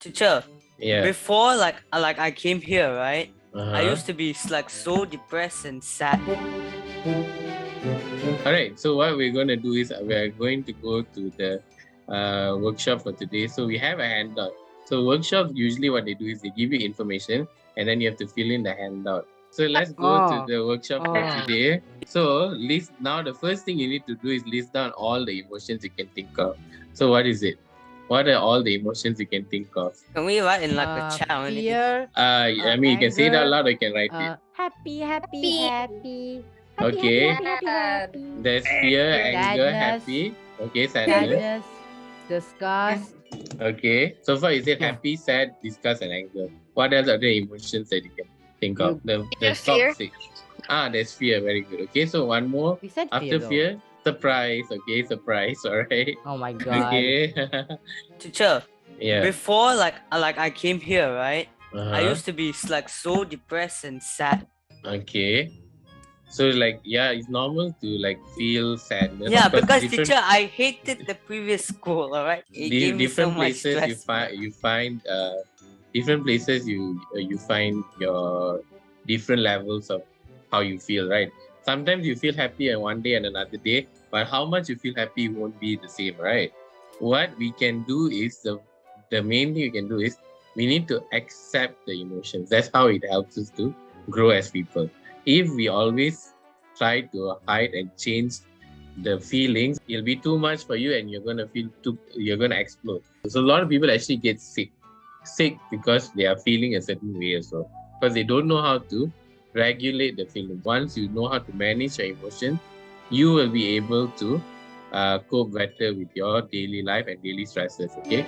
Teacher, Yeah. before I came here, right? I Uh-huh. used to be like so depressed and sad. Alright, so what we're going to do is we are going to go to the workshop for today. So we have a handout. So workshops, usually what they do is they give you information and then you have to fill in the handout. So let's go to the workshop for today. So now the first thing you need to do is list down all the emotions you can think of. So what is it? What are all the emotions you can think of? Can we write in like a chat or anything? Fear. I mean, you can say it out anger, loud or you can write it. Happy. Okay. Happy. There's fear, anger, Sadness. happy. Okay, sadness. Sadness, disgust, Okay. So far you said Yeah. happy, sad, disgust, and anger. What else are the emotions that you can think of? The There's top fear. 6. There's fear. Very good. Okay, so one more. we said After though. fear, surprise. Okay, surprise. Alright. Oh my god. Okay. Teacher, Yeah. before I came here, right? I Uh-huh. used to be like so depressed and sad. Okay. So it's normal to feel sadness. Yeah, because different- teacher, I hated the previous school. All right, it gave me so different much places stress. you find different places you find your different levels of how you feel, right? Sometimes you feel happy on one day and another day, but how much you feel happy won't be the same, right? What we can do is the main thing we can do is we need to accept the emotions. That's how it helps us to grow as people. If we always try to hide and change the feelings, it'll be too much for you and you're gonna explode. So a lot of people actually get sick because they are feeling a certain way as well, because they don't know how to regulate the feelings. Once you know how to manage your emotions, you will be able to cope better with your daily life and daily stresses. Okay.